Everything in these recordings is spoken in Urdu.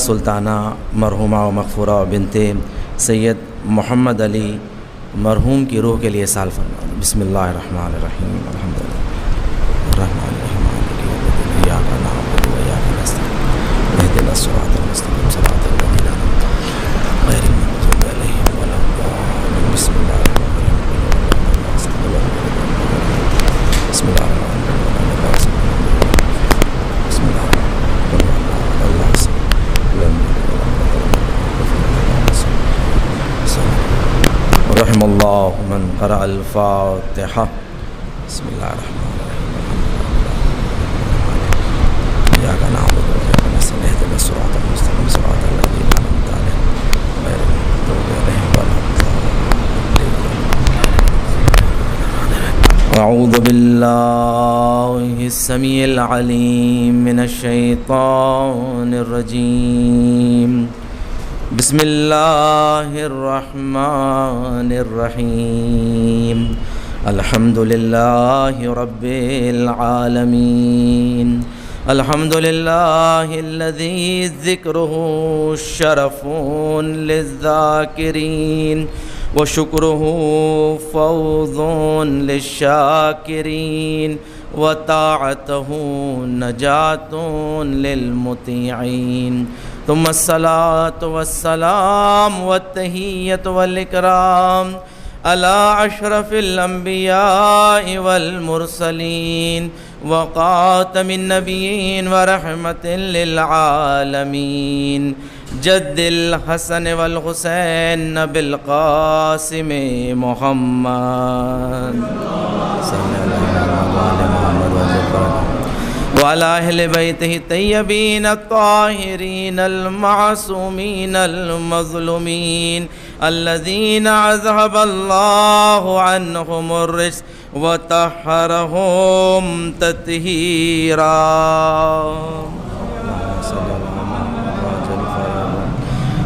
سلطانہ مرحومہ و مغفورہ بنت سید محمد علی مرحوم کی روح کے لیے سال فرما. بسم اللہ الرحمن الرحیم. الحمدللہ الرحمن الرحیم ایاک نعبد و ایاک نستعین اهدنا الصراط المستقیم صراط الذین انعمت علیہم غیر المغضوب علیہم ولا الضالین. بسم اللہ الرحمن الرحیم. بسم اللہ الرحمن رحم اللہ من قرأ الفاتحہ. بسم اللہ الرحمن الرحیم. ایاک نعبد و ایاک نستعین اهدنا الصراط المستقیم صراط الذین انعمت علیہم غیر المغضوب علیہم ولا الضالین. اعوذ باللہ السمیع العلیم من الشیطان الرجیم. بسم اللہ الرحمن الرحیم. الحمد للہ رب العالمین. الحمد للہ الذی ذکرہ شرف للذاکرین وشکرہ فوز للشاکرین وطاعتہ نجات للمطیعین. ثم الصلاة والسلام والتحیۃ والاکرام علی اشرف الانبیاء والمرسلین وخاتم النبیین ورحمۃ للعالمین جد الحسن والحسین بالقاسم محمد صلی اللہ علیہ وعلى أهل بيته الطيبين الطاهرين المعصومين المظلومين الذين أذهب الله عنهم الرجس وطهرهم تطهيرا.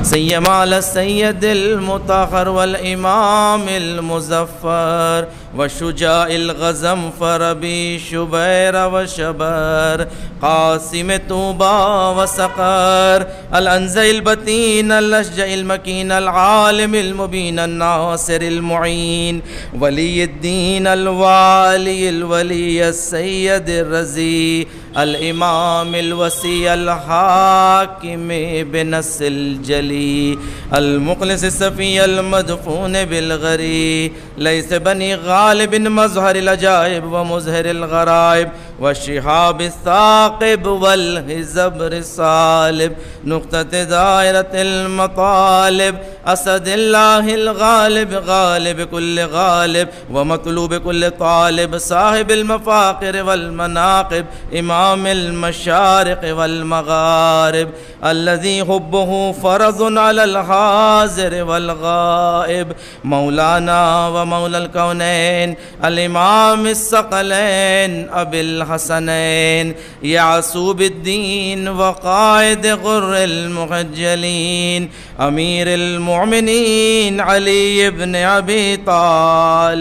سيما على السيد المطهر والإمام المظفر والشجاع الغزنفر أبي شبير وشبر قاسم طوبى وسقر الأنزع البتين الأشجع المكين العالم المبين الناصر المعين ولي الدين الوالي الولي السيد الرزي الإمام الوسي الحاكم بنص الجلي المخلص الصفي المدفون بالغري ليس بني غالب مظهر العجائب ومظهر الغرائب والشهاب الثاقب والهزبر الصالب نقطة دائرة المطالب أسد الله الغالب غالب كل غالب ومطلوب كل طالب صاحب المفاخر والمناقب إمام المشارق والمغارب الذي حبه فرض على الحاضر والغائب مولانا ومولى الكونين الإمام الثقلين أبي الحسنين يعصوب الدين وقائد غر المخجلين أمير المؤمنين علي بن أبي طالب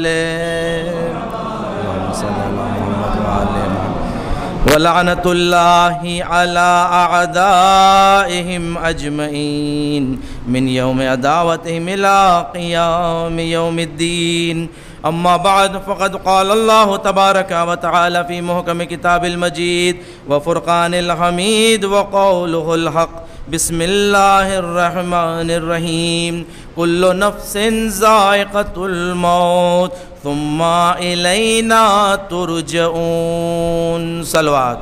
ولعنة الله على أعدائهم أجمعين من يوم عداوتهم إلى قيام يوم الدين. أما بعد فقد قال الله تبارك وتعالى في محكم كتاب المجيد وفرقان الحميد وقوله الحق. بسم الله الرحمن الرحيم. كل نفس ذائقة الموت ثم إلينا ترجعون. صلوات.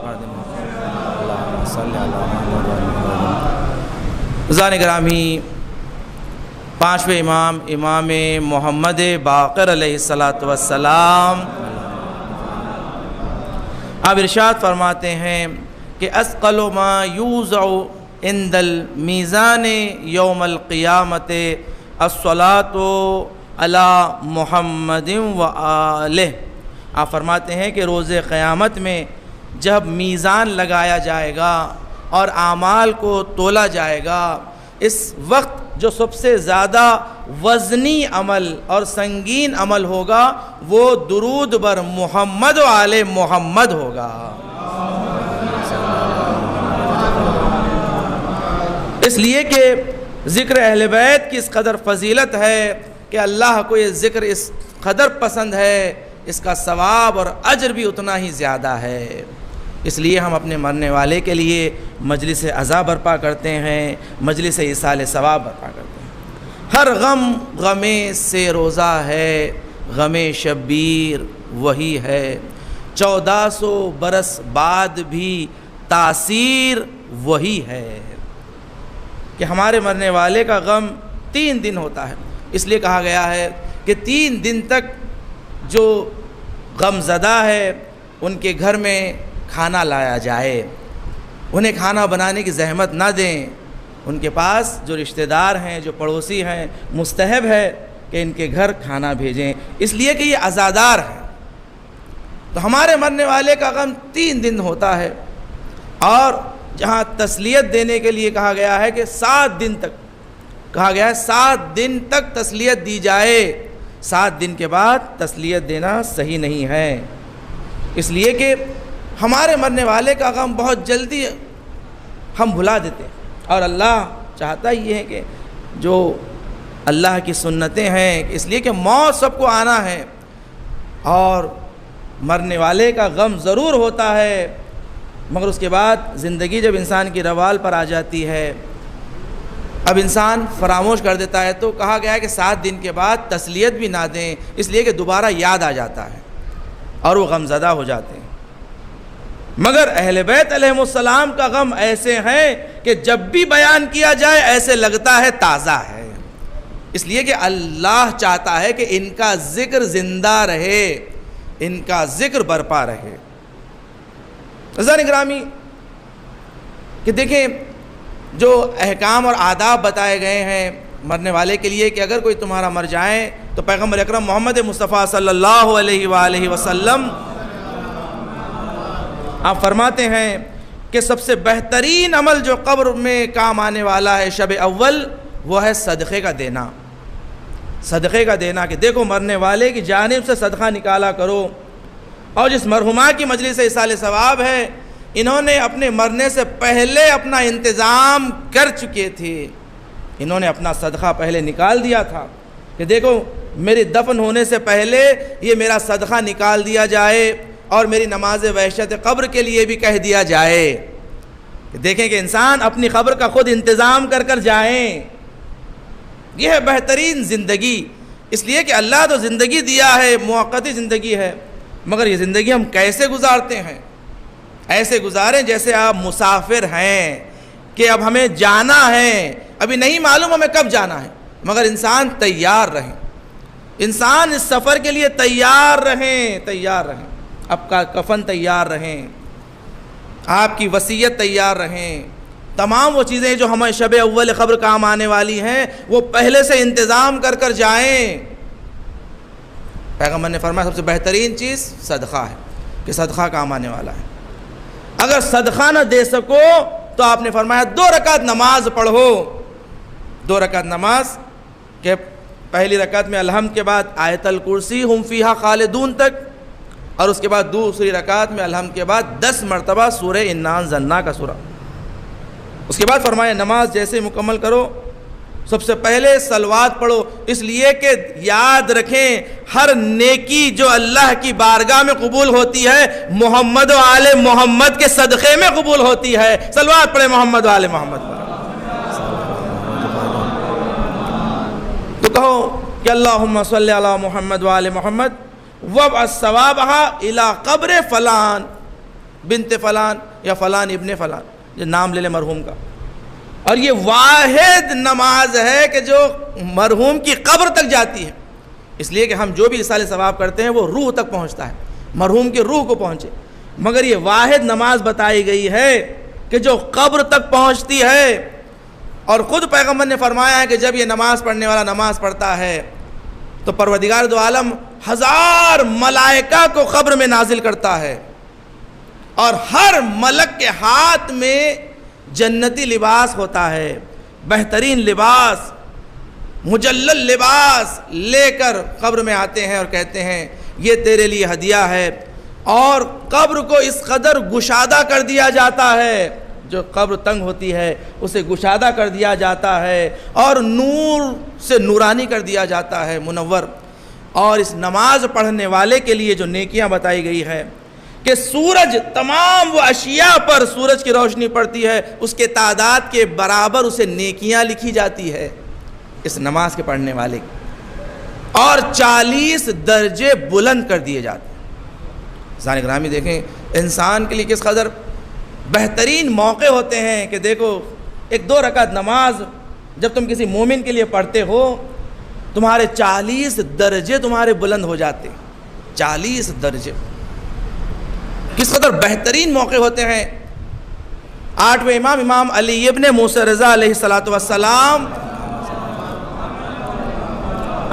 عزیزان گرامی، پانچویں امام امام محمد باقر علیہ السلام آپ ارشاد فرماتے ہیں کہ اثقل ما یوضع عند المیزان یوم القیامت الصلاۃ علی محمد و آلہ. آپ فرماتے ہیں کہ روز قیامت میں جب میزان لگایا جائے گا اور اعمال کو تولا جائے گا، اس وقت جو سب سے زیادہ وزنی عمل اور سنگین عمل ہوگا وہ درود بر محمد و آل محمد ہوگا. اس لیے کہ ذکر اہل بیت کی اس قدر فضیلت ہے کہ اللہ کو یہ ذکر اس قدر پسند ہے، اس کا ثواب اور اجر بھی اتنا ہی زیادہ ہے۔ اس لیے ہم اپنے مرنے والے کے لیے مجلس عزا برپا کرتے ہیں، مجلس ایصال ثواب برپا کرتے ہیں۔ ہر غم غم سے روزہ ہے، غم شبیر وہی ہے، 1400 برس بعد بھی تاثیر وہی ہے کہ ہمارے مرنے والے کا غم 3 دن ہوتا ہے۔ اس لیے کہا گیا ہے کہ 3 دن تک جو غم زدہ ہے ان کے گھر میں کھانا لایا جائے، انہیں کھانا بنانے کی زحمت نہ دیں، ان کے پاس جو رشتہ دار ہیں، جو پڑوسی ہیں، مستحب ہے کہ ان کے گھر کھانا بھیجیں، اس لیے کہ یہ عزادار ہیں۔ تو ہمارے مرنے والے کا غم 3 دن ہوتا ہے، اور جہاں تسلیت دینے کے لیے کہا گیا ہے کہ 7 دن تک، کہا گیا ہے 7 دن تک تسلیت دی جائے، 7 دن کے بعد تسلیت دینا صحیح نہیں ہے۔ اس لیے کہ ہمارے مرنے والے کا غم بہت جلدی ہم بھلا دیتے ہیں، اور اللہ چاہتا یہ ہے کہ جو اللہ کی سنتیں ہیں، اس لیے کہ موت سب کو آنا ہے، اور مرنے والے کا غم ضرور ہوتا ہے، مگر اس کے بعد زندگی جب انسان کی روال پر آ جاتی ہے، اب انسان فراموش کر دیتا ہے، تو کہا گیا ہے کہ 7 دن کے بعد تسلیت بھی نہ دیں، اس لیے کہ دوبارہ یاد آ جاتا ہے اور وہ غم زدہ ہو جاتے ہیں۔ مگر اہل بیت علیہم السلام کا غم ایسے ہیں کہ جب بھی بیان کیا جائے ایسے لگتا ہے تازہ ہے، اس لیے کہ اللہ چاہتا ہے کہ ان کا ذکر زندہ رہے، ان کا ذکر برپا رہے۔ عزیزان گرامی کہ دیکھیں جو احکام اور آداب بتائے گئے ہیں مرنے والے کے لیے، کہ اگر کوئی تمہارا مر جائے تو پیغمبر اکرم محمد مصطفیٰ صلی اللہ علیہ وآلہ وسلم آپ فرماتے ہیں کہ سب سے بہترین عمل جو قبر میں کام آنے والا ہے شب اول، وہ ہے صدقے کا دینا، صدقے کا دینا، کہ دیکھو مرنے والے کی جانب سے صدقہ نکالا کرو۔ اور جس مرحومہ کی مجلس ایصال ثواب ہے، انہوں نے اپنے مرنے سے پہلے اپنا انتظام کر چکے تھے، انہوں نے اپنا صدقہ پہلے نکال دیا تھا کہ دیکھو میری دفن ہونے سے پہلے یہ میرا صدقہ نکال دیا جائے، اور میری نماز وحشت قبر کے لیے بھی کہہ دیا جائے، کہ دیکھیں کہ انسان اپنی قبر کا خود انتظام کر کر جائیں، یہ ہے بہترین زندگی۔ اس لیے کہ اللہ تو زندگی دیا ہے، موقتی زندگی ہے، مگر یہ زندگی ہم کیسے گزارتے ہیں؟ ایسے گزاریں جیسے آپ مسافر ہیں کہ اب ہمیں جانا ہے، ابھی نہیں معلوم ہمیں کب جانا ہے، مگر انسان تیار رہیں، انسان اس سفر کے لیے تیار رہیں، تیار رہیں، آپ کا کفن تیار رہیں، آپ کی وصیت تیار رہیں، تمام وہ چیزیں جو ہمیں شب اول قبر کام آنے والی ہیں وہ پہلے سے انتظام کر کر جائیں۔ پیغمبر نے فرمایا سب سے بہترین چیز صدقہ ہے، کہ صدقہ کام آنے والا ہے۔ اگر صدقہ نہ دے سکو تو آپ نے فرمایا 2 رکعت نماز پڑھو، 2 رکعت نماز، کہ پہلی رکعت میں الحمد کے بعد آیت الکرسی ہم فیہا خالدون تک، اور اس کے بعد دوسری رکعت میں الحمد کے بعد 10 مرتبہ سورہ انا انزلنا کا سورہ۔ اس کے بعد فرمایا نماز جیسے مکمل کرو سب سے پہلے صلوات پڑھو، اس لیے کہ یاد رکھیں ہر نیکی جو اللہ کی بارگاہ میں قبول ہوتی ہے محمد و آل محمد کے صدقے میں قبول ہوتی ہے۔ صلوات پڑھیں محمد و آل محمد پر۔ تو کہو کہ اللہم صلی علی محمد و آل محمد وابعث ثوابها الى قبر فلان بنت فلان یا فلان ابن فلان، جو نام لے لے مرحوم کا۔ اور یہ واحد نماز ہے کہ جو مرحوم کی قبر تک جاتی ہے، اس لیے کہ ہم جو بھی ایصال ثواب کرتے ہیں وہ روح تک پہنچتا ہے، مرحوم کی روح کو پہنچے، مگر یہ واحد نماز بتائی گئی ہے کہ جو قبر تک پہنچتی ہے۔ اور خود پیغمبر نے فرمایا ہے کہ جب یہ نماز پڑھنے والا نماز پڑھتا ہے تو پروردگار دو عالم 1000 ملائکہ کو قبر میں نازل کرتا ہے، اور ہر ملک کے ہاتھ میں جنتی لباس ہوتا ہے، بہترین لباس، مجلل لباس لے کر قبر میں آتے ہیں اور کہتے ہیں یہ تیرے لیے ہدیہ ہے، اور قبر کو اس قدر گشادہ کر دیا جاتا ہے، جو قبر تنگ ہوتی ہے اسے گشادہ کر دیا جاتا ہے اور نور سے نورانی کر دیا جاتا ہے، منور۔ اور اس نماز پڑھنے والے کے لیے جو نیکیاں بتائی گئی ہے کہ سورج، تمام وہ اشیاء پر سورج کی روشنی پڑتی ہے، اس کے تعداد کے برابر اسے نیکیاں لکھی جاتی ہے اس نماز کے پڑھنے والے کی، اور 40 درجے بلند کر دیے جاتے ہیں۔ عزیزان گرامی دیکھیں انسان کے لیے کس قدر بہترین موقع ہوتے ہیں کہ دیکھو 1-2 رکعت نماز جب تم کسی مومن کے لیے پڑھتے ہو تمہارے 40 درجے تمہارے بلند ہو جاتے ہیں، 40 درجے، کس قدر بہترین موقع ہوتے ہیں۔ 8ویں امام علی ابن موسیٰ رضا علیہ السلام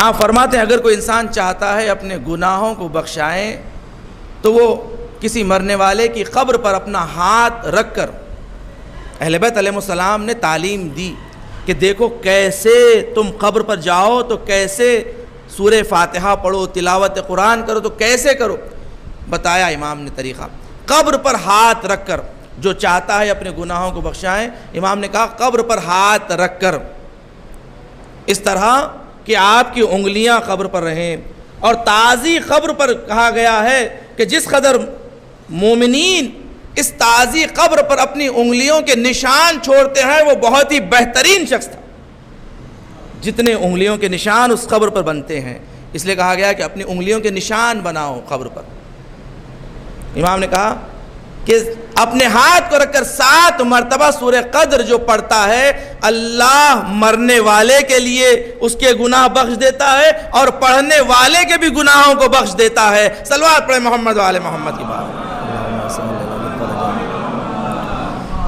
آپ فرماتے ہیں اگر کوئی انسان چاہتا ہے اپنے گناہوں کو بخشائیں تو وہ کسی مرنے والے کی قبر پر اپنا ہاتھ رکھ کر، اہل بیت علیہ السلام نے تعلیم دی کہ دیکھو کیسے تم قبر پر جاؤ تو کیسے سورہ فاتحہ پڑھو، تلاوت قرآن کرو تو کیسے کرو، بتایا امام نے طریقہ۔ قبر پر ہاتھ رکھ کر جو چاہتا ہے اپنے گناہوں کو بخشائیں، امام نے کہا قبر پر ہاتھ رکھ کر اس طرح کہ آپ کی انگلیاں قبر پر رہیں، اور تازی قبر پر کہا گیا ہے کہ جس قدر مومنین اس تازی قبر پر اپنی انگلیوں کے نشان چھوڑتے ہیں وہ بہت ہی بہترین شخص تھا، جتنے انگلیوں کے نشان اس قبر پر بنتے ہیں، اس لیے کہا گیا کہ اپنی انگلیوں کے نشان بناؤ قبر پر۔ امام نے کہا کہ اپنے ہاتھ کو رکھ کر 7 مرتبہ سورہ قدر جو پڑھتا ہے اللہ مرنے والے کے لیے اس کے گناہ بخش دیتا ہے اور پڑھنے والے کے بھی گناہوں کو بخش دیتا ہے۔ صلوات پڑھیں محمد و آل محمد کی بات۔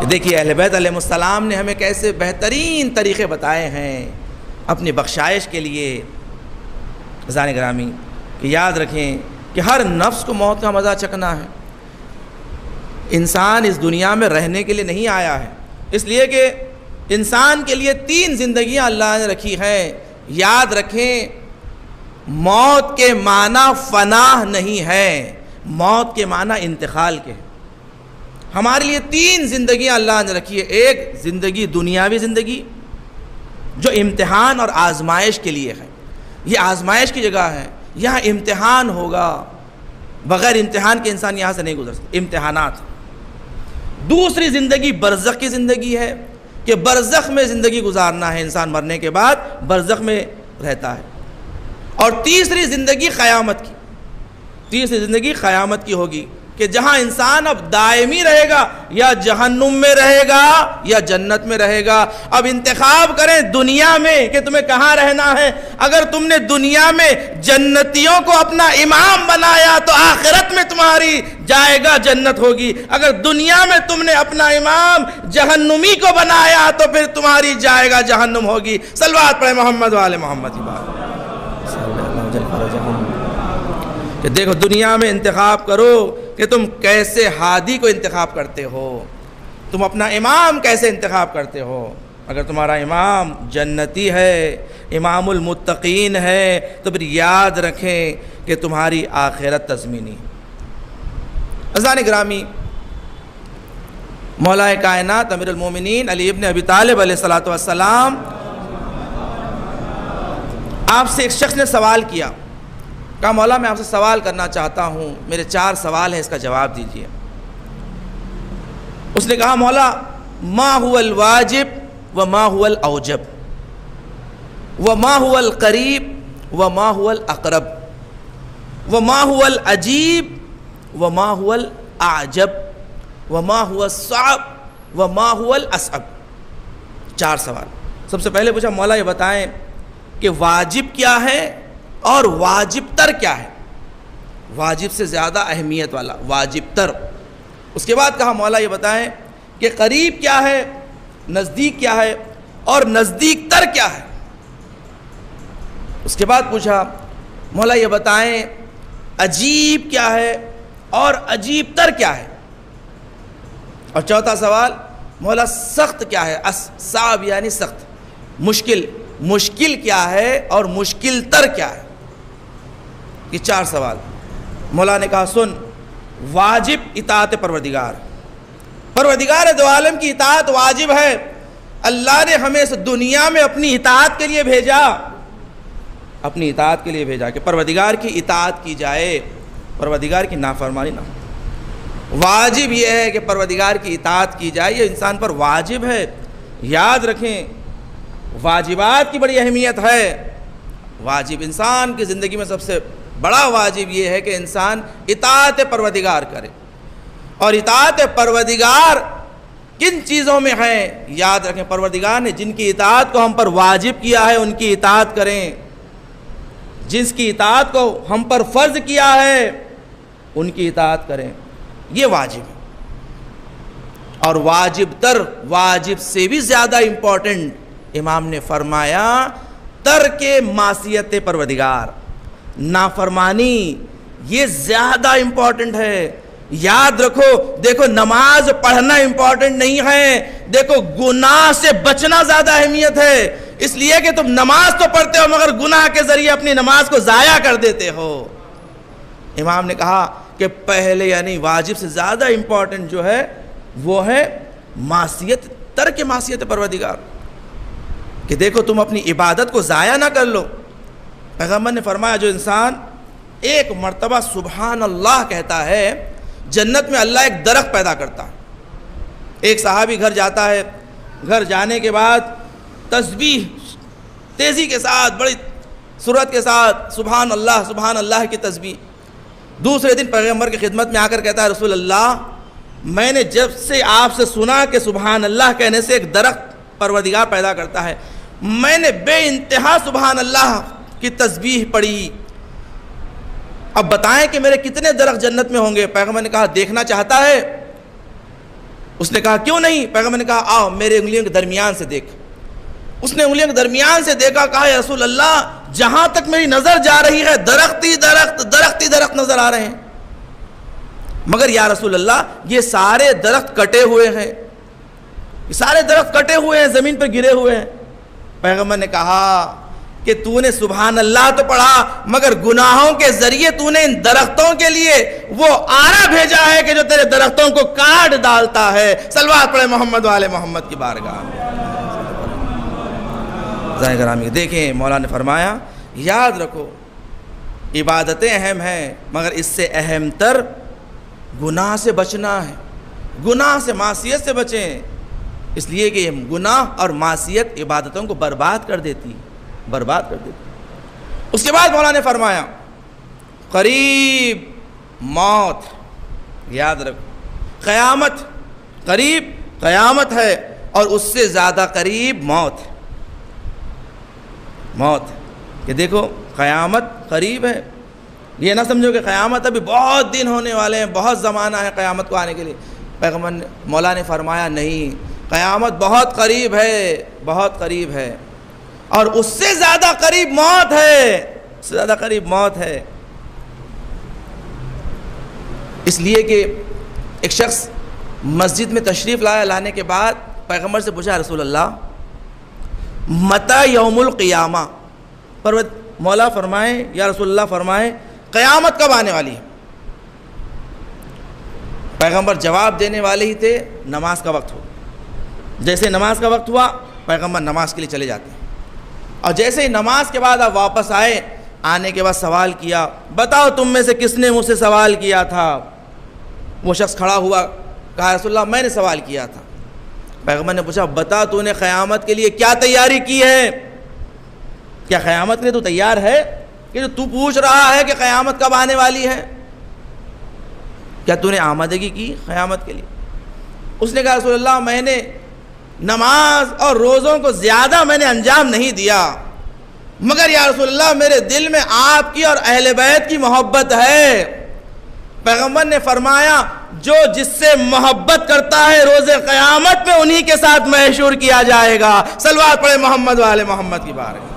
دیکھیے اہل بیت علیہ السلام نے ہمیں کیسے بہترین طریقے بتائے ہیں اپنی بخشائش کے لیے۔ عزیزان گرامی کہ یاد رکھیں کہ ہر نفس کو موت کا مزہ چکھنا ہے، انسان اس دنیا میں رہنے کے لیے نہیں آیا ہے، اس لیے کہ انسان کے لیے 3 زندگیاں اللہ نے رکھی ہیں۔ یاد رکھیں موت کے معنی فنا نہیں ہے، موت کے معنی انتقال کے ہیں۔ ہمارے لیے 3 زندگیاں اللہ نے رکھی ہے۔ ایک زندگی دنیاوی زندگی جو امتحان اور آزمائش کے لیے ہے، یہ آزمائش کی جگہ ہے، یہاں امتحان ہوگا، بغیر امتحان کے انسان یہاں سے نہیں گزر سکتا، امتحانات۔ دوسری زندگی برزخ کی زندگی ہے کہ برزخ میں زندگی گزارنا ہے، انسان مرنے کے بعد برزخ میں رہتا ہے۔ اور تیسری زندگی قیامت کی، تیسری زندگی قیامت کی ہوگی کہ جہاں انسان اب دائمی رہے گا، یا جہنم میں رہے گا یا جنت میں رہے گا۔ اب انتخاب کریں دنیا میں کہ تمہیں کہاں رہنا ہے۔ اگر تم نے دنیا میں جنتیوں کو اپنا امام بنایا تو آخرت میں تمہاری جائے گا جنت ہوگی، اگر دنیا میں تم نے اپنا امام جہنمی کو بنایا تو پھر تمہاری جائے گا جہنم ہوگی۔ صلوات پڑھیں محمد و آل محمد کی بات۔ کہ دیکھو دنیا میں انتخاب کرو کہ تم کیسے ہادی کو انتخاب کرتے ہو، تم اپنا امام کیسے انتخاب کرتے ہو۔ اگر تمہارا امام جنتی ہے، امام المتقین ہے، تو پھر یاد رکھیں کہ تمہاری آخرت تضمینی۔ عزیزان گرامی، مولا کائنات امیر المومنین علی ابن ابی طالب علیہ السلام آپ سے ایک شخص نے سوال کیا، کہا مولا میں آپ سے سوال کرنا چاہتا ہوں، میرے 4 سوال ہیں، اس کا جواب دیجئے۔ اس نے کہا مولا ما هو الواجب وما هو الاوجب وما هو القریب وما هو الاقرب وما هو العجیب وما هو الاعجب وما هو الصعب وما هو الاصعب۔ 4 سوال۔ سب سے پہلے پوچھا مولا یہ بتائیں کہ واجب کیا ہے اور واجب تر کیا ہے، واجب سے زیادہ اہمیت والا واجب تر۔ اس کے بعد کہا مولا یہ بتائیں کہ قریب کیا ہے، نزدیک کیا ہے اور نزدیک تر کیا ہے۔ اس کے بعد پوچھا مولا یہ بتائیں عجیب کیا ہے اور عجیب تر کیا ہے۔ اور چوتھا سوال مولا سخت کیا ہے، صعب یعنی سخت، مشکل کیا ہے اور مشکل تر کیا ہے۔ یہ 4 سوال۔ مولا نے کہا سن، واجب اطاعت پروردگار، پروردگار دو عالم کی اطاعت واجب ہے. اللہ نے ہمیں اس دنیا میں اپنی اطاعت کے لیے بھیجا، اپنی اطاعت کے لیے بھیجا کہ پروردگار کی اطاعت کی جائے، پروردگار کی نافرمانی نہ ہو. واجب یہ ہے کہ پروردگار کی اطاعت کی جائے، یہ انسان پر واجب ہے. یاد رکھیں واجبات کی بڑی اہمیت ہے. واجب انسان کی زندگی میں سب سے بڑا واجب یہ ہے کہ انسان اطاعت پروردگار کرے. اور اطاعت پروردگار کن چیزوں میں ہے؟ یاد رکھیں پروردگار نے جن کی اطاعت کو ہم پر واجب کیا ہے ان کی اطاعت کریں، جس کی اطاعت کو ہم پر فرض کیا ہے ان کی اطاعت کریں، یہ واجب ہے. اور واجب تر، واجب سے بھی زیادہ امپورٹنٹ امام نے فرمایا ترک معصیت پروردگار، نافرمانی، یہ زیادہ امپورٹنٹ ہے. یاد رکھو، دیکھو نماز پڑھنا امپورٹنٹ نہیں ہے، دیکھو گناہ سے بچنا زیادہ اہمیت ہے. اس لیے کہ تم نماز تو پڑھتے ہو مگر گناہ کے ذریعے اپنی نماز کو ضائع کر دیتے ہو. امام نے کہا کہ پہلے یعنی واجب سے زیادہ امپورٹنٹ جو ہے وہ ہے معصیت، ترک معصیت پروردگار، کہ دیکھو تم اپنی عبادت کو ضائع نہ کر لو. پیغمبر نے فرمایا جو انسان ایک مرتبہ سبحان اللہ کہتا ہے جنت میں اللہ ایک درخت پیدا کرتا ہے. ایک صحابی گھر جاتا ہے، گھر جانے کے بعد تسبیح تیزی کے ساتھ، بڑی سرعت کے ساتھ سبحان اللہ کی تسبیح. دوسرے دن پیغمبر کی خدمت میں آ کر کہتا ہے رسول اللہ میں نے جب سے آپ سے سنا کہ سبحان اللہ کہنے سے ایک درخت پروردگار پیدا کرتا ہے، میں نے بے انتہا سبحان اللہ کی تسبیح پڑھی. اب بتائیں کہ میرے کتنے درخت جنت میں ہوں گے؟ پیغمبر نے کہا دیکھنا چاہتا ہے؟ اس نے کہا کیوں نہیں؟ پیغمبر نے کہا آؤ میرے انگلیوں کے درمیان سے دیکھ. اس نے انگلیوں کے درمیان سے دیکھا، کہا یا رسول اللہ جہاں تک میری نظر جا رہی ہے درخت ہی درخت نظر آ رہے ہیں، مگر یا رسول اللہ یہ سارے درخت کٹے ہوئے ہیں، یہ سارے درخت کٹے ہوئے ہیں، زمین پر گرے ہوئے ہیں. پیغمبر نے کہا کہ تو نے سبحان اللہ تو پڑھا مگر گناہوں کے ذریعے تو نے ان درختوں کے لیے وہ آرا بھیجا ہے کہ جو تیرے درختوں کو کاٹ ڈالتا ہے. صلوات پڑھے محمد والے محمد کی بارگاہ میں. ذرا گرامی دیکھیں مولا نے فرمایا یاد رکھو عبادتیں اہم ہیں مگر اس سے اہم تر گناہ سے بچنا ہے. گناہ سے، معصیت سے بچیں، اس لیے کہ گناہ اور معصیت عبادتوں کو برباد کر دیتی. اس کے بعد مولا نے فرمایا قریب موت. یاد رکھو قیامت قریب، قیامت ہے اور اس سے زیادہ قریب موت ہے. موت کہ دیکھو قیامت قریب ہے، یہ نہ سمجھو کہ قیامت ابھی بہت دن ہونے والے ہیں، بہت زمانہ ہے قیامت کو آنے کے لیے. پیغمبر مولا نے فرمایا نہیں، قیامت بہت قریب ہے، بہت قریب ہے اور اس سے زیادہ قریب موت ہے، اس سے زیادہ قریب موت ہے. اس لیے کہ ایک شخص مسجد میں تشریف لانے کے بعد پیغمبر سے پوچھا رسول اللہ متی یوم القیامہ؟ مولا فرمائے یا رسول اللہ فرمائے قیامت کب آنے والی ہے؟ پیغمبر جواب دینے والے ہی تھے نماز کا وقت ہو. جیسے نماز کا وقت ہوا پیغمبر نماز کے لیے چلے جاتے ہیں، اور جیسے ہی نماز کے بعد آپ واپس آئے، آنے کے بعد سوال کیا بتاؤ تم میں سے کس نے مجھ سے سوال کیا تھا؟ وہ شخص کھڑا ہوا، کہا رسول اللہ میں نے سوال کیا تھا. پیغمبر نے پوچھا بتا تو نے قیامت کے لیے کیا تیاری کی ہے؟ کیا قیامت کے لیے تو تیار ہے کہ جو تو پوچھ رہا ہے کہ قیامت کب آنے والی ہے؟ کیا تو نے آمادگی کی قیامت کے لیے؟ اس نے کہا رسول اللہ میں نے نماز اور روزوں کو زیادہ میں نے انجام نہیں دیا، مگر یا رسول اللہ میرے دل میں آپ کی اور اہل بیت کی محبت ہے. پیغمبر نے فرمایا جو جس سے محبت کرتا ہے روز قیامت میں انہی کے ساتھ محشور کیا جائے گا. صلوات پڑھے محمد والے محمد کی بارگاہ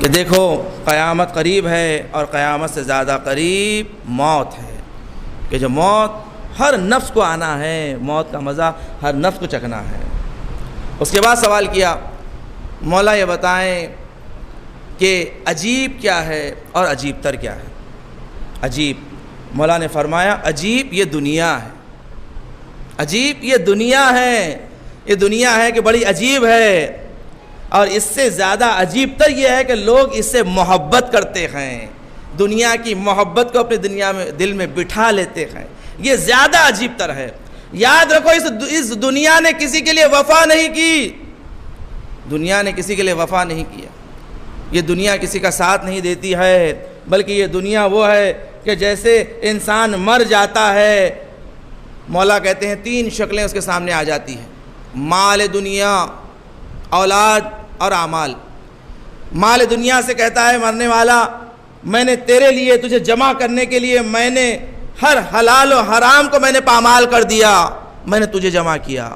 کہ دیکھو قیامت قریب ہے اور قیامت سے زیادہ قریب موت ہے، کہ جو موت ہر نفس کو آنا ہے، موت کا مزہ ہر نفس کو چکھنا ہے. اس کے بعد سوال کیا مولا یہ بتائیں کہ عجیب کیا ہے اور عجیب تر کیا ہے؟ عجیب مولا نے فرمایا عجیب یہ دنیا ہے، عجیب یہ دنیا ہے، یہ دنیا ہے کہ بڑی عجیب ہے، اور اس سے زیادہ عجیب تر یہ ہے کہ لوگ اس سے محبت کرتے ہیں، دنیا کی محبت کو اپنے دنیا میں دل میں بٹھا لیتے ہیں، یہ زیادہ عجیب تر ہے۔ یاد رکھو اس دنیا نے کسی کے لیے وفا نہیں کی، دنیا نے کسی کے لیے وفا نہیں کیا، یہ دنیا کسی کا ساتھ نہیں دیتی ہے، بلکہ یہ دنیا وہ ہے کہ جیسے انسان مر جاتا ہے، مولا کہتے ہیں 3 شکلیں اس کے سامنے آ جاتی ہیں، مال دنیا، اولاد اور اعمال۔ مال دنیا سے کہتا ہے مرنے والا میں نے تیرے لیے تجھے جمع کرنے کے لیے میں نے ہر حلال و حرام کو میں نے پامال کر دیا، میں نے تجھے جمع کیا،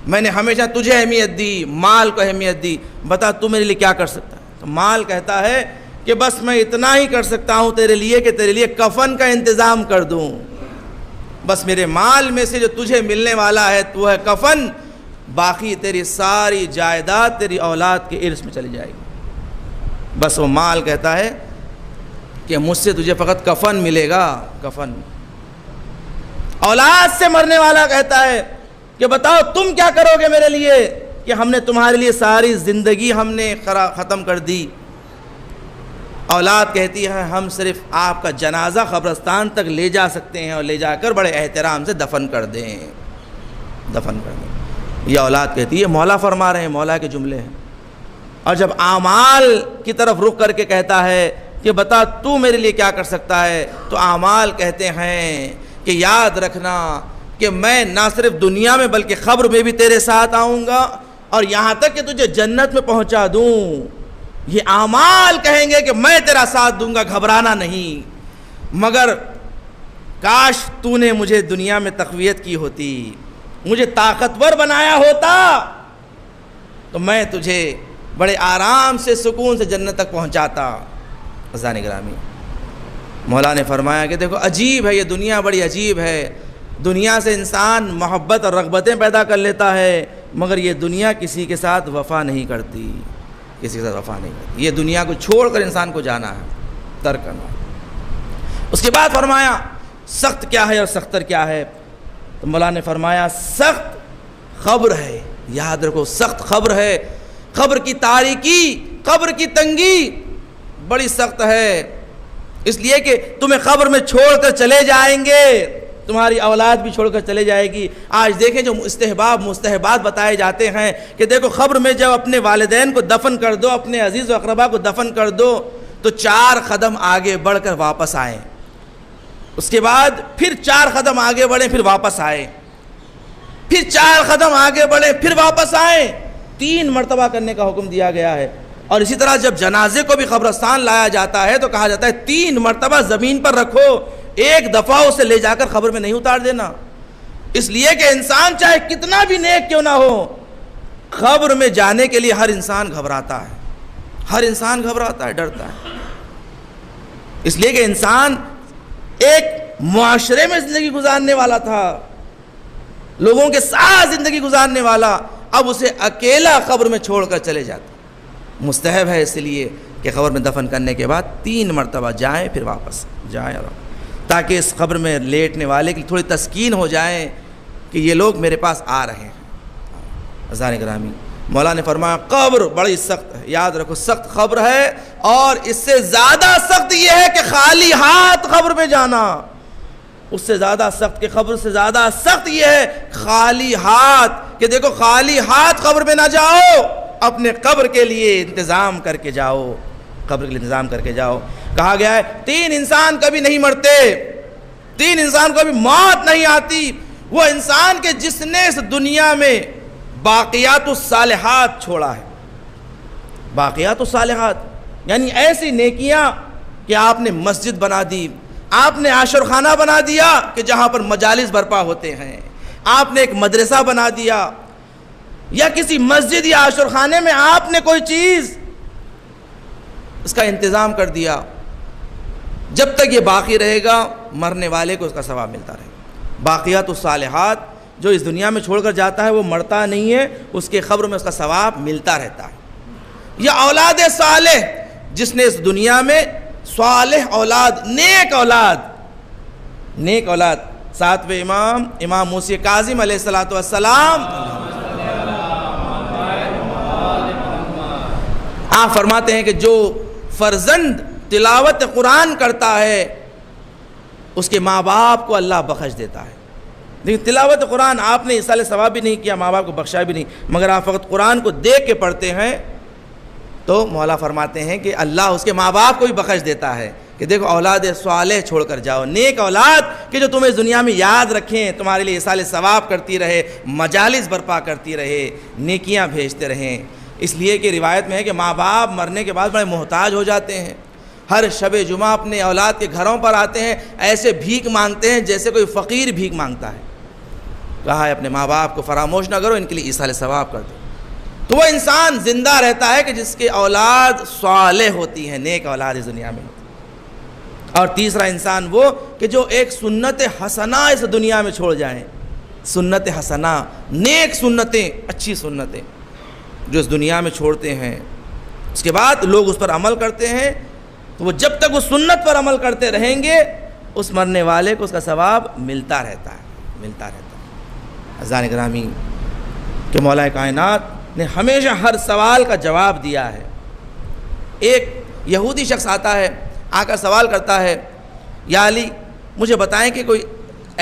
میں نے ہمیشہ تجھے اہمیت دی، مال کو اہمیت دی، بتا تو میرے لیے کیا کر سکتا ہے؟ تو مال کہتا ہے کہ بس میں اتنا ہی کر سکتا ہوں تیرے لیے کہ تیرے لیے کفن کا انتظام کر دوں، بس میرے مال میں سے جو تجھے ملنے والا ہے وہ ہے کفن، باقی تیری ساری جائیداد تیری اولاد کے ارث میں چلی جائے گی۔ بس وہ مال کہتا ہے کہ مجھ سے تجھے فقط کفن ملے گا، کفن۔ اولاد سے مرنے والا کہتا ہے کہ بتاؤ تم کیا کرو گے میرے لیے کہ ہم نے تمہارے لیے ساری زندگی ہم نے ختم کر دی۔ اولاد کہتی ہے ہم صرف آپ کا جنازہ قبرستان تک لے جا سکتے ہیں اور لے جا کر بڑے احترام سے دفن کر دیں، دفن کر دیں۔ یہ اولاد کہتی ہے، مولا فرما رہے ہیں، مولا کے جملے ہیں۔ اور جب اعمال کی طرف رخ کر کے کہتا ہے کہ بتا تو میرے لیے کیا کر سکتا ہے، تو اعمال کہتے ہیں کہ یاد رکھنا کہ میں نہ صرف دنیا میں بلکہ قبر میں بھی تیرے ساتھ آؤں گا اور یہاں تک کہ تجھے جنت میں پہنچا دوں۔ یہ اعمال کہیں گے کہ میں تیرا ساتھ دوں گا، گھبرانا نہیں، مگر کاش تو نے مجھے دنیا میں تقویت کی ہوتی، مجھے طاقتور بنایا ہوتا تو میں تجھے بڑے آرام سے سکون سے جنت تک پہنچاتا۔ عزیزان گرامی، مولا نے فرمایا کہ دیکھو عجیب ہے یہ دنیا، بڑی عجیب ہے، دنیا سے انسان محبت اور رغبتیں پیدا کر لیتا ہے، مگر یہ دنیا کسی کے ساتھ وفا نہیں کرتی، کسی کے ساتھ وفا نہیں کرتی۔ یہ دنیا کو چھوڑ کر انسان کو جانا ہے، ترک کرنا ہے۔ اس کے بعد فرمایا سخت کیا ہے اور سختر کیا ہے، تو مولا نے فرمایا سخت قبر ہے، یاد رکھو سخت قبر ہے، قبر کی تاریکی، قبر کی تنگی بڑی سخت ہے، اس لیے کہ تمہیں قبر میں چھوڑ کر چلے جائیں گے، تمہاری اولاد بھی چھوڑ کر چلے جائے گی۔ آج دیکھیں جو مستحبات بتائے جاتے ہیں کہ دیکھو قبر میں جب اپنے والدین کو دفن کر دو، اپنے عزیز و اقربا کو دفن کر دو تو 4 قدم آگے بڑھ کر واپس آئیں، اس کے بعد پھر 4 قدم آگے بڑھیں پھر واپس آئیں، پھر 4 قدم آگے بڑھیں پھر واپس آئیں، 3 مرتبہ کرنے کا حکم دیا گیا ہے۔ اور اسی طرح جب جنازے کو بھی قبرستان لایا جاتا ہے تو کہا جاتا ہے 3 مرتبہ زمین پر رکھو، ایک دفعہ اسے لے جا کر قبر میں نہیں اتار دینا، اس لیے کہ انسان چاہے کتنا بھی نیک کیوں نہ ہو، قبر میں جانے کے لیے ہر انسان گھبراتا ہے، ہر انسان گھبراتا ہے، ڈرتا ہے، اس لیے کہ انسان ایک معاشرے میں زندگی گزارنے والا تھا، لوگوں کے ساتھ زندگی گزارنے والا، اب اسے اکیلا قبر میں چھوڑ کر چلے جاتے۔ مستحب ہے اس لیے کہ قبر میں دفن کرنے کے بعد 3 مرتبہ جائیں پھر واپس جائیں، اور تاکہ اس قبر میں لیٹنے والے کی تھوڑی تسکین ہو جائے کہ یہ لوگ میرے پاس آ رہے ہیں۔ عزیزان گرامی، مولا نے فرمایا قبر بڑی سخت ہے، یاد رکھو سخت قبر ہے، اور اس سے زیادہ سخت یہ ہے کہ خالی ہاتھ قبر میں جانا، اس سے زیادہ سخت کہ قبر سے زیادہ سخت یہ ہے خالی ہاتھ، کہ دیکھو خالی ہاتھ قبر میں نہ جاؤ، اپنے قبر کے لیے انتظام کر کے جاؤ، قبر کے لیے انتظام کر کے جاؤ۔ کہا گیا ہے 3 انسان کبھی نہیں مرتے، 3 انسان کو بھی موت نہیں آتی، وہ انسان کے جس نے اس دنیا میں باقیات الصالحات چھوڑا ہے، باقیات الصالحات یعنی ایسی نیکیاں کہ آپ نے مسجد بنا دی، آپ نے عاشر خانہ بنا دیا کہ جہاں پر مجالس برپا ہوتے ہیں، آپ نے ایک مدرسہ بنا دیا، یا کسی مسجد یا عاشر خانے میں آپ نے کوئی چیز اس کا انتظام کر دیا، جب تک یہ باقی رہے گا مرنے والے کو اس کا ثواب ملتا رہے گا۔ باقیات الصالحات جو اس دنیا میں چھوڑ کر جاتا ہے وہ مرتا نہیں ہے، اس کے قبر میں اس کا ثواب ملتا رہتا ہے۔ یا اولاد صالح، جس نے اس دنیا میں صالح اولاد، نیک اولاد نیک اولاد. ساتویں امام امام موسی کاظم علیہ السلام آپ فرماتے ہیں کہ جو فرزند تلاوت قرآن کرتا ہے اس کے ماں باپ کو اللہ بخش دیتا ہے. لیکن تلاوت قرآن آپ نے ایصال ثواب بھی نہیں کیا، ماں باپ کو بخشا بھی نہیں، مگر آپ فقط قرآن کو دیکھ کے پڑھتے ہیں تو مولا فرماتے ہیں کہ اللہ اس کے ماں باپ کو بھی بخش دیتا ہے کہ دیکھو اولاد صالح چھوڑ کر جاؤ، نیک اولاد کہ جو تمہیں دنیا میں یاد رکھیں، تمہارے لیے ایصال ثواب کرتی رہے، مجالس برپا کرتی رہے، نیکیاں بھیجتے رہیں. اس لیے کہ روایت میں ہے کہ ماں باپ مرنے کے بعد بڑے محتاج ہو جاتے ہیں. ہر شب جمعہ اپنے اولاد کے گھروں پر آتے ہیں، ایسے بھیک مانگتے ہیں جیسے کوئی فقیر بھیک مانگتا ہے. کہا ہے اپنے ماں باپ کو فراموش نہ کرو، ان کے لیے ایصال ثواب کر دو. تو وہ انسان زندہ رہتا ہے کہ جس کے اولاد صالح ہوتی ہیں، نیک اولاد اس دنیا میں. اور تیسرا انسان وہ کہ جو ایک سنت حسنہ اس دنیا میں چھوڑ جائیں. سنت حسنہ، نیک سنتیں، اچھی سنتیں جو اس دنیا میں چھوڑتے ہیں، اس کے بعد لوگ اس پر عمل کرتے ہیں، تو وہ جب تک وہ سنت پر عمل کرتے رہیں گے اس مرنے والے کو اس کا ثواب ملتا رہتا ہے. عزیزان گرامی کہ مولا کائنات نے ہمیشہ ہر سوال کا جواب دیا ہے. ایک یہودی شخص آتا ہے، آ کر سوال کرتا ہے، یا علی مجھے بتائیں کہ کوئی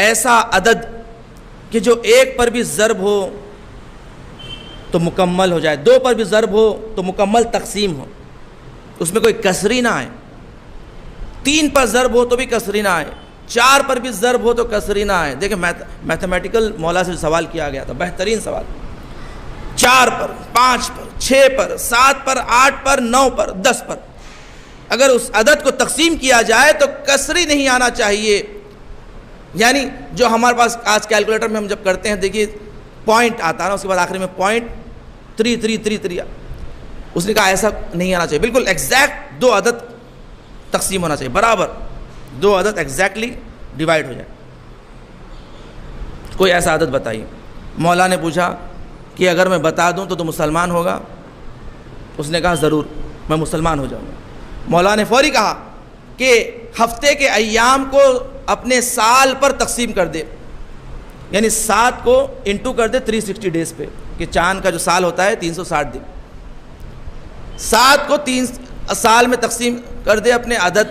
ایسا عدد کہ جو ایک پر بھی ضرب ہو تو مکمل ہو جائے، دو پر بھی ضرب ہو تو مکمل تقسیم ہو، اس میں کوئی کسری نہ آئے، تین پر ضرب ہو تو بھی کسری نہ آئے، چار پر بھی ضرب ہو تو کسری نہ آئے. دیکھیں میتھمیٹیکل مولا سے سوال کیا گیا تھا، بہترین سوال. 4 پر، 5 پر، 6 پر، 7 پر، 8 پر، 9 پر، 10 پر اگر اس عدد کو تقسیم کیا جائے تو کسری نہیں آنا چاہیے. یعنی جو ہمارے پاس آج کیلکولیٹر میں ہم جب کرتے ہیں دیکھیے پوائنٹ آتا ہے نا، اس کے بعد آخر میں پوائنٹ 3 اس نے کہا ایسا نہیں آنا چاہیے، بالکل ایگزیکٹ 2 عدد تقسیم ہونا چاہیے، برابر 2 عدد ایگزیکٹلی ڈیوائڈ ہو جائے. کوئی ایسا عدد بتائیے. مولا نے پوچھا کہ اگر میں بتا دوں تو مسلمان ہوگا؟ اس نے کہا ضرور میں مسلمان ہو جاؤں گا. مولا نے فوری کہا کہ ہفتے کے ایام کو اپنے سال پر تقسیم کر دے، یعنی 7 کو انٹو کر دے 360 ڈیز پہ، کہ چاند کا جو سال ہوتا ہے 360 دن، 7 کو 3 سال میں تقسیم کر دے اپنے عدد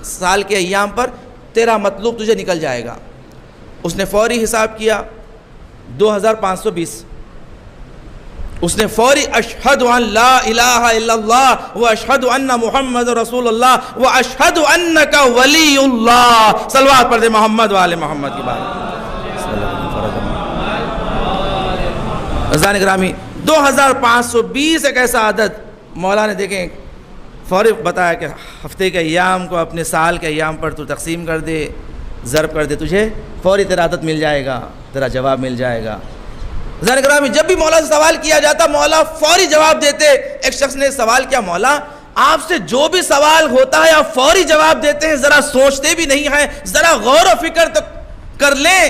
سال کے ایام پر، تیرا مطلوب تجھے نکل جائے گا. اس نے فوری حساب کیا 2520. اس نے فوری اشہد ان لا الہ الا اللہ و اشہد ان محمد رسول اللہ و اشہد انک ولی اللہ. صلوات پڑھ دے محمد والے محمد کی بات. عزیزان گرامی 2520 ایک ایسا عدد مولا نے دیکھیں فوری بتایا کہ ہفتے کے ایام کو اپنے سال کے ایام پر تو تقسیم کر دے، ضرب کر دے، تجھے فوری تیرا عدد مل جائے گا، تیرا جواب مل جائے گا. عزیزان گرامی جب بھی مولا سے سوال کیا جاتا مولا فوری جواب دیتے. ایک شخص نے سوال کیا، مولا آپ سے جو بھی سوال ہوتا ہے آپ فوری جواب دیتے ہیں، ذرا سوچتے بھی نہیں ہیں، ذرا غور و فکر تو کر لیں.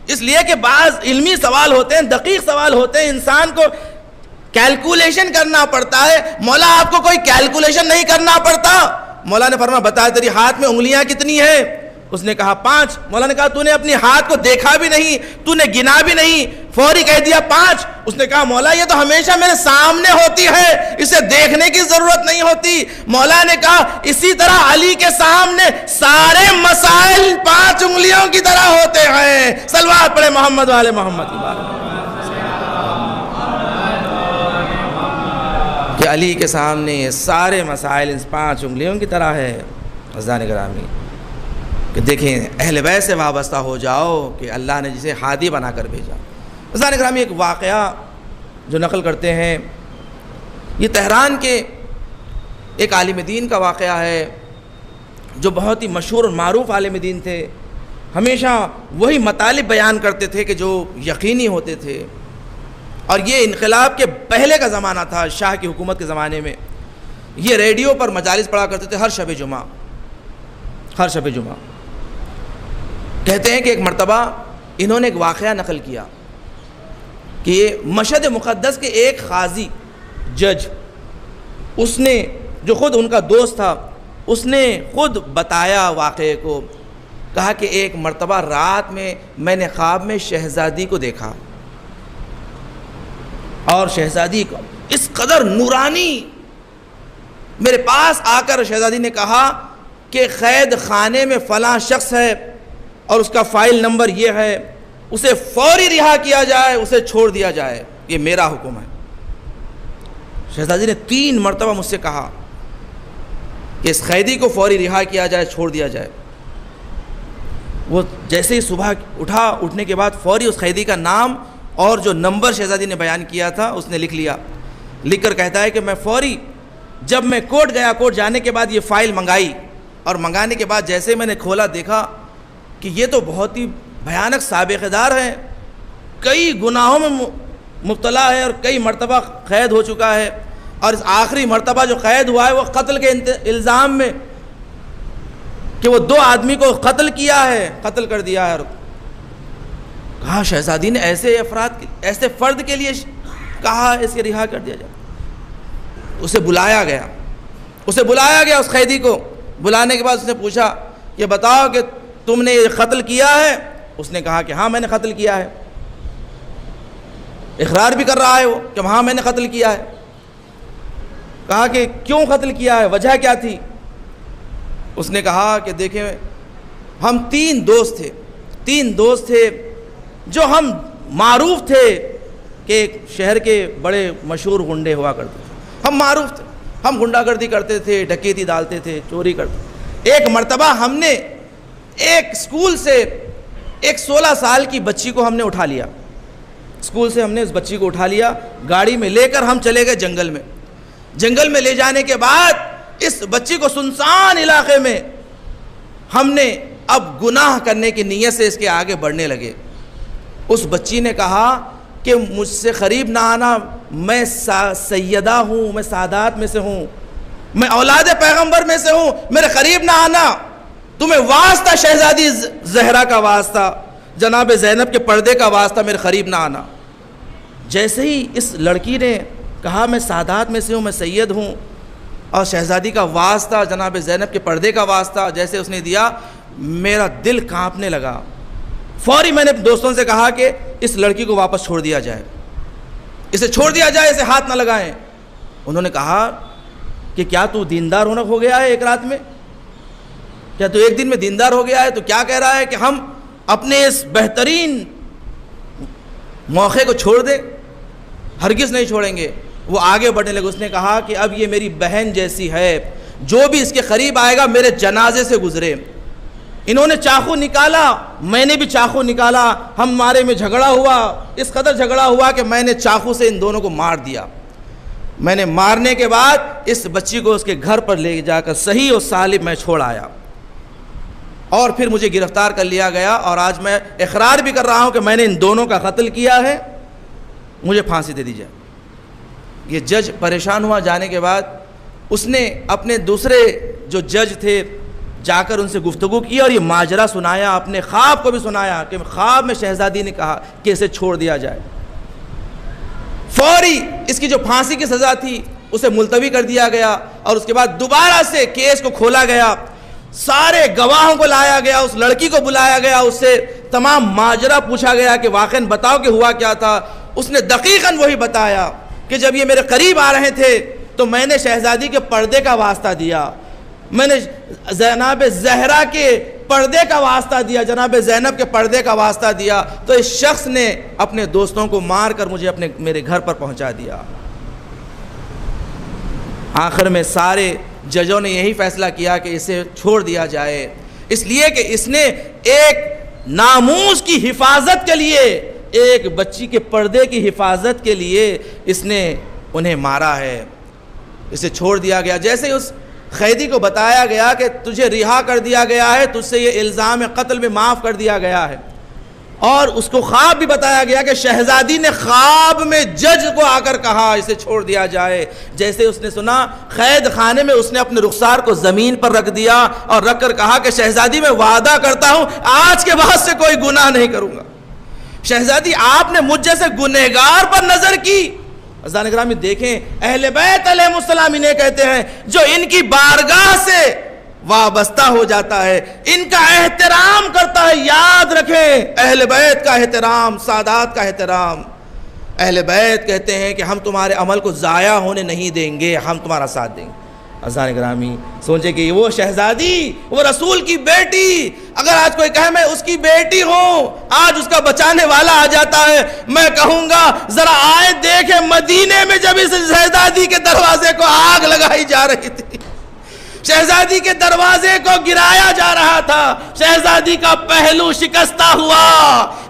اس لیے کہ بعض علمی سوال ہوتے ہیں، دقیق سوال ہوتے ہیں، انسان کو کیلکولیشن کرنا پڑتا ہے. مولا آپ کو کوئی کیلکولیشن نہیں کرنا پڑتا. مولا نے فرمایا بتایا تیری ہاتھ میں انگلیاں کتنی ہیں؟ اس نے کہا 5. مولا نے کہا تو نے اپنی ہاتھ کو دیکھا بھی نہیں، تو نے گنا بھی نہیں، فوری کہہ دیا 5. اس نے کہا مولا یہ تو ہمیشہ میرے سامنے ہوتی ہے، اسے دیکھنے کی ضرورت نہیں ہوتی. مولا نے کہا اسی طرح علی کے سامنے سارے مسائل 5 انگلیوں کی طرح ہوتے ہیں. صلوات پڑھے محمد والے محمد کی بات. کہ علی کے سامنے یہ سارے مسائل ان 5 انگلیوں کی طرح ہے. عزیزان گرامی کہ دیکھیں اہل بیت سے وابستہ ہو جاؤ کہ اللہ نے جسے ہادی بنا کر بھیجا. عزیزان گرامی ایک واقعہ جو نقل کرتے ہیں یہ تہران کے ایک عالم دین کا واقعہ ہے جو بہت ہی مشہور اور معروف عالم دین تھے. ہمیشہ وہی مطالب بیان کرتے تھے کہ جو یقینی ہوتے تھے. اور یہ انقلاب کے پہلے کا زمانہ تھا، شاہ کی حکومت کے زمانے میں. یہ ریڈیو پر مجالس پڑھا کرتے تھے ہر شب جمعہ. کہتے ہیں کہ ایک مرتبہ انہوں نے ایک واقعہ نقل کیا کہ یہ مشہد مقدس کے ایک قاضی جج، اس نے جو خود ان کا دوست تھا، اس نے خود بتایا واقعے کو کہا کہ ایک مرتبہ رات میں نے خواب میں شہزادی کو دیکھا، اور شہزادی کو اس قدر نورانی، میرے پاس آ کر شہزادی نے کہا کہ قید خانے میں فلاں شخص ہے اور اس کا فائل نمبر یہ ہے، اسے فوری رہا کیا جائے، اسے چھوڑ دیا جائے، یہ میرا حکم ہے۔ شہزادی نے 3 مرتبہ مجھ سے کہا کہ اس قیدی کو فوری رہا کیا جائے، چھوڑ دیا جائے۔ وہ جیسے ہی صبح اٹھنے کے بعد فوری اس قیدی کا نام اور جو نمبر شہزادی نے بیان کیا تھا اس نے لکھ لیا، لکھ کر کہتا ہے کہ میں فوری جب میں کورٹ گیا، کورٹ جانے کے بعد یہ فائل منگائی، اور منگانے کے بعد جیسے میں نے کھولا دیکھا کہ یہ تو بہت ہی بھیانک سابقہ دار ہے، کئی گناہوں میں مبتلا ہے اور کئی مرتبہ قید ہو چکا ہے، اور اس آخری مرتبہ جو قید ہوا ہے وہ قتل کے الزام میں، کہ وہ 2 آدمی کو قتل کیا ہے، قتل کر دیا ہے۔ اور کہا شہزادی نے ایسے فرد کے لیے کہا اسے رہا کر دیا جائے۔ اسے بلایا گیا اس قیدی کو، بلانے کے بعد اس نے پوچھا کہ بتاؤ کہ تم نے یہ قتل کیا ہے؟ اس نے کہا کہ ہاں میں نے قتل کیا ہے، اقرار بھی کر رہا ہے وہ کہ ہاں میں نے قتل کیا ہے۔ کہا کہ کیوں قتل کیا ہے، وجہ کیا تھی؟ اس نے کہا کہ دیکھیں ہم 3 دوست تھے جو ہم معروف تھے کہ ایک شہر کے بڑے مشہور غنڈے ہوا کرتے تھے، ہم معروف تھے، ہم غنڈہ گردی کرتے تھے، ڈکیتی ڈالتے تھے، چوری کرتے تھے۔ ایک مرتبہ ہم نے ایک اسکول سے ایک 16 سال کی بچی کو ہم نے اٹھا لیا، اسکول سے ہم نے اس بچی کو اٹھا لیا، گاڑی میں لے کر ہم چلے گئے جنگل میں لے جانے کے بعد اس بچی کو سنسان علاقے میں ہم نے اب گناہ کرنے کی نیت سے اس کے آگے بڑھنے لگے۔ اس بچی نے کہا کہ مجھ سے قریب نہ آنا، میں سیدہ ہوں، میں سادات میں سے ہوں، میں اولاد پیغمبر میں سے ہوں، میرے قریب نہ آنا، تمہیں واسطہ شہزادی زہرا کا واسطہ، جناب زینب کے پردے کا واسطہ، میرے قریب نہ آنا۔ جیسے ہی اس لڑکی نے کہا میں سادات میں سے ہوں، میں سید ہوں، اور شہزادی کا واسطہ، جناب زینب کے پردے کا واسطہ جیسے اس نے دیا، میرا دل کانپنے لگا۔ فوری میں نے دوستوں سے کہا کہ اس لڑکی کو واپس چھوڑ دیا جائے، اسے چھوڑ دیا جائے، اسے ہاتھ نہ لگائیں۔ انہوں نے کہا کہ کیا تو دیندار ہو گیا ہے ایک رات میں؟ کیا تو ایک دن میں دیندار ہو گیا ہے؟ تو کیا کہہ رہا ہے کہ ہم اپنے اس بہترین موقع کو چھوڑ دیں؟ ہرگز نہیں چھوڑیں گے۔ وہ آگے بڑھنے لگے، اس نے کہا کہ اب یہ میری بہن جیسی ہے، جو بھی اس کے قریب آئے گا میرے جنازے سے گزرے۔ انہوں نے چاقو نکالا، میں نے بھی چاقو نکالا، ہمارے میں جھگڑا ہوا، اس قدر جھگڑا ہوا کہ میں نے چاقو سے ان دونوں کو مار دیا۔ میں نے مارنے کے بعد اس بچی کو اس کے گھر پر لے جا کر صحیح اور سالم میں چھوڑ آیا، اور پھر مجھے گرفتار کر لیا گیا، اور آج میں اقرار بھی کر رہا ہوں کہ میں نے ان دونوں کا قتل کیا ہے، مجھے پھانسی دے دی جائے۔ یہ جج پریشان ہوا، جانے کے بعد اس نے اپنے دوسرے جو جج تھے جا کر ان سے گفتگو کی اور یہ ماجرا سنایا، اپنے خواب کو بھی سنایا کہ خواب میں شہزادی نے کہا کہ اسے چھوڑ دیا جائے۔ فوری اس کی جو پھانسی کی سزا تھی اسے ملتوی کر دیا گیا، اور اس کے بعد دوبارہ سے کیس کو کھولا گیا، سارے گواہوں کو لایا گیا، اس لڑکی کو بلایا گیا، اس سے تمام ماجرا پوچھا گیا کہ واقعاً بتاؤ کہ ہوا کیا تھا۔ اس نے دقیقاً وہی بتایا کہ جب یہ میرے قریب آ رہے تھے تو میں نے شہزادی کے پردے کا واسطہ دیا، میں نے جناب زہرا کے پردے کا واسطہ دیا، جناب زینب کے پردے کا واسطہ دیا، تو اس شخص نے اپنے دوستوں کو مار کر مجھے میرے گھر پر پہنچا دیا۔ آخر میں سارے ججوں نے یہی فیصلہ کیا کہ اسے چھوڑ دیا جائے، اس لیے کہ اس نے ایک ناموس کی حفاظت کے لیے، ایک بچی کے پردے کی حفاظت کے لیے اس نے انہیں مارا ہے۔ اسے چھوڑ دیا گیا، جیسے اس قیدی کو بتایا گیا کہ تجھے رہا کر دیا گیا ہے، تجھ سے یہ الزام قتل میں معاف کر دیا گیا ہے، اور اس کو خواب بھی بتایا گیا کہ شہزادی نے خواب میں جج کو آ کر کہا اسے چھوڑ دیا جائے۔ جیسے اس نے سنا، قید خانے میں اس نے اپنے رخسار کو زمین پر رکھ دیا اور رکھ کر کہا کہ شہزادی میں وعدہ کرتا ہوں آج کے بعد سے کوئی گناہ نہیں کروں گا۔ شہزادی آپ نے مجھ جیسے گنہگار پر نظر کی۔ عزیزان گرامی دیکھیں، اہل بیت علیہ السلام انہیں کہتے ہیں جو ان کی بارگاہ سے وابستہ ہو جاتا ہے، ان کا احترام کرتا ہے۔ یاد رکھیں اہل بیت کا احترام، سادات کا احترام۔ اہل بیت کہتے ہیں کہ ہم تمہارے عمل کو ضائع ہونے نہیں دیں گے، ہم تمہارا ساتھ دیں گے۔ عزیزان گرامی سوچے کہ وہ شہزادی، وہ رسول کی بیٹی، اگر آج کوئی کہے میں اس کی بیٹی ہوں، آج اس کا بچانے والا آ جاتا ہے، میں کہوں گا ذرا آئے دیکھیں مدینے میں جب اس شہزادی کے دروازے کو آگ لگائی جا رہی تھی، شہزادی کے دروازے کو گرایا جا رہا تھا، شہزادی کا پہلو شکستہ ہوا۔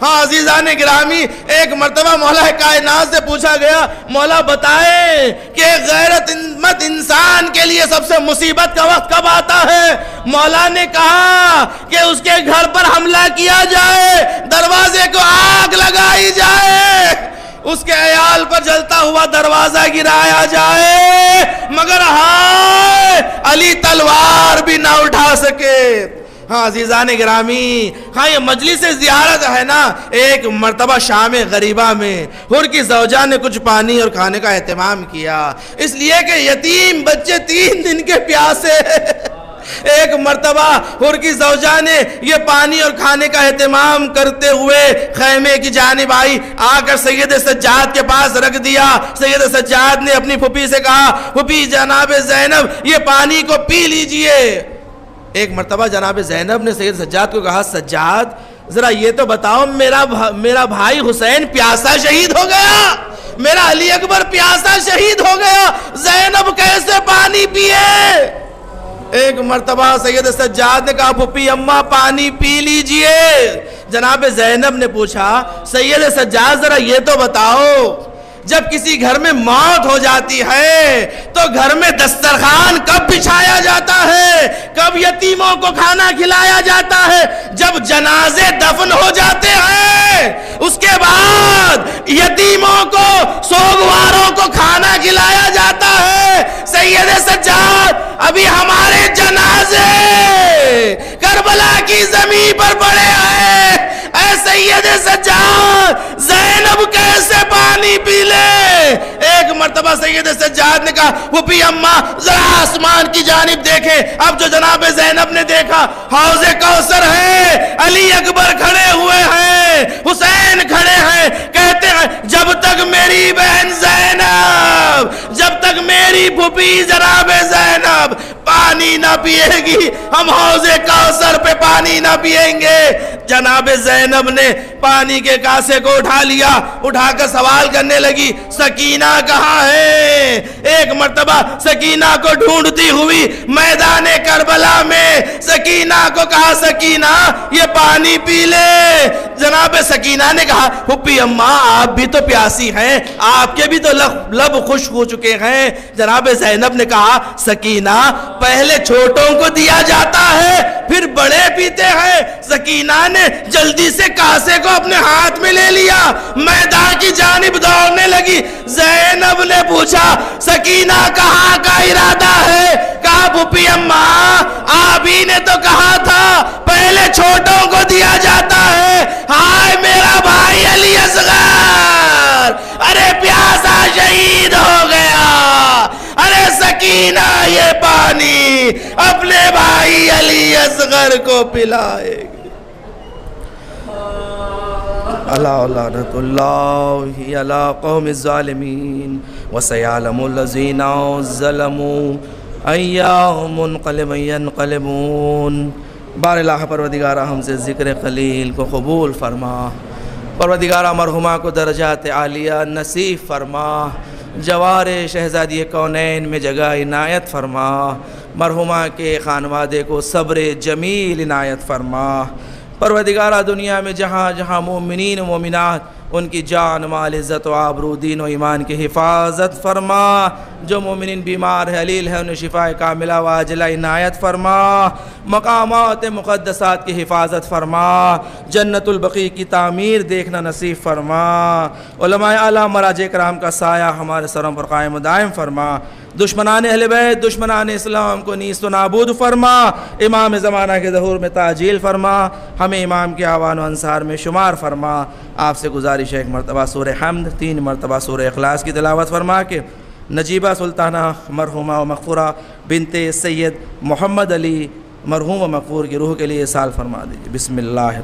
ہاں عزیزان گرامی، ایک مرتبہ مولا کائنات سے پوچھا گیا، مولا بتائیں کہ غیرت مند انسان کے لیے سب سے مصیبت کا وقت کب آتا ہے؟ مولا نے کہا کہ اس کے گھر پر حملہ کیا جائے، دروازے کو آگ لگائی جائے، اس کے عیال پر جلتا ہوا دروازہ گرایا جائے، مگر ہائے علی تلوار بھی نہ اٹھا سکے۔ ہاں عزیزان گرامی، ہاں یہ مجلس زیارت ہے نا، ایک مرتبہ شام غریبہ میں حر کی زوجہ نے کچھ پانی اور کھانے کا اہتمام کیا، اس لیے کہ یتیم بچے 3 دن کے پیاسے۔ ایک مرتبہ حر کی زوجہ نے یہ پانی اور کھانے کا اہتمام کرتے ہوئے خیمے کی جانب آئی، آ کر سید سجاد کے پاس رکھ دیا۔ سید سجاد نے اپنی پھوپھی سے کہا، پھوپھی جناب زینب یہ پانی کو پی لیجئے۔ ایک مرتبہ جناب زینب نے سید سجاد کو کہا، سجاد ذرا یہ تو بتاؤ میرا بھائی حسین پیاسا شہید ہو گیا، میرا علی اکبر پیاسا شہید ہو گیا، زینب کیسے پانی پیے؟ ایک مرتبہ سید سجاد نے کہا، پھوپھی اماں پانی پی لیجئے۔ جناب زینب نے پوچھا، سید سجاد ذرا یہ تو بتاؤ جب کسی گھر میں موت ہو جاتی ہے تو گھر میں دسترخوان کب بچھایا جاتا ہے، کب یتیموں کو کھانا کھلایا جاتا ہے؟ جب جنازے دفن ہو جاتے ہیں اس کے بعد یتیموں کو، سوگواروں کو کھانا کھلایا جاتا ہے۔ سید سجاد ابھی ہمارے جنازے کربلا کی زمین پر پڑے ہیں، اے سید سجاد زینب کیسے پانی پی لے؟ ایک مرتبہ سید سجاد نے کہا، پھوپھی اماں ذرا آسمان کی جانب دیکھیں۔ اب جو جناب زینب نے دیکھا، حوض کوثر ہے، علی اکبر کھڑے ہوئے ہیں، حسین کھڑے ہیں، کہتے ہیں جب تک میری بہن زینب، جب تک میری پھوپھی جناب زینب پانی نہ پیے گی ہم حوض کوثر پہ پانی نہ پیئیں گے۔ جناب زینب نے پانی کے کاسے کو اٹھا لیا، اٹھا کر سوال کرنے لگی، سکینہ کہاں ہے؟ ایک مرتبہ سکینہ کو ڈھونڈتی ہوئی میدان کربلا میں سکینہ کو کہا، سکینہ یہ پانی پی لے۔ جناب سکینہ نے کہا، پھوپھی اماں آپ بھی تو پیاسی ہیں، آپ کے بھی تو لب خشک ہو چکے ہیں۔ جناب زینب نے کہا، سکینہ پہلے چھوٹوں کو دیا جاتا ہے پھر بڑے پیتے ہیں۔ سکینہ نے جلدی سے کاسے کو اپنے ہاتھ میں لے لیا، میدان کی جانب دوڑنے لگی۔ زینب نے پوچھا، سکینہ کہاں کا ارادہ ہے؟ کہا، پھوپھی اماں آپ ہی نے تو کہا تھا پہلے چھوٹوں کو دیا جاتا ہے۔ ہائے میرا بھائی علی اصغر، ارے پیاسا شہید ہو گیا، ارے سکینہ یہ پانی اپنے بھائی علی اصغر کو پلائے گی۔ اللہ لعنت اللہ علی قوم الظالمین وسیعلم الذین ظلموا ایہم ینقلبون۔ بار الہ پروردگارہ ہم سے ذکر خلیل کو قبول فرما، پروردگارہ مرحومہ کو درجات عالیہ نصیب فرما، جوار شہزادی کونین میں جگہ عنایت فرما، مرحومہ کے خانوادے کو صبر جمیل عنایت فرما۔ پروردگارہ دنیا میں جہاں جہاں مومنین و مومنات ان کی جان مال عزت و آبرو دین و ایمان کی حفاظت فرما، جو مومنین بیمار ہے علیل ہے انہیں شفا کاملہ و عاجلہ عنایت فرما، مقامات مقدسات کی حفاظت فرما، جنت البقیع کی تعمیر دیکھنا نصیب فرما، علماء اعلیٰ مراجع کرام کا سایہ ہمارے سروں پر قائم و دائم فرما، دشمنان اہل بیت دشمنان اسلام کو نیست و نابود فرما، امام زمانہ کے ظہور میں تعجیل فرما، ہمیں امام کے اعوان و انصار میں شمار فرما۔ آپ سے گزارش ہے ایک مرتبہ سورہ حمد 3 مرتبہ سورہ اخلاص کی تلاوت فرما کے نجیبہ سلطانہ مرحومہ و مغفورہ بنت سید محمد علی مرحوم و مغفور کی روح کے لیے سال فرما دیجیے۔ بسم اللہ۔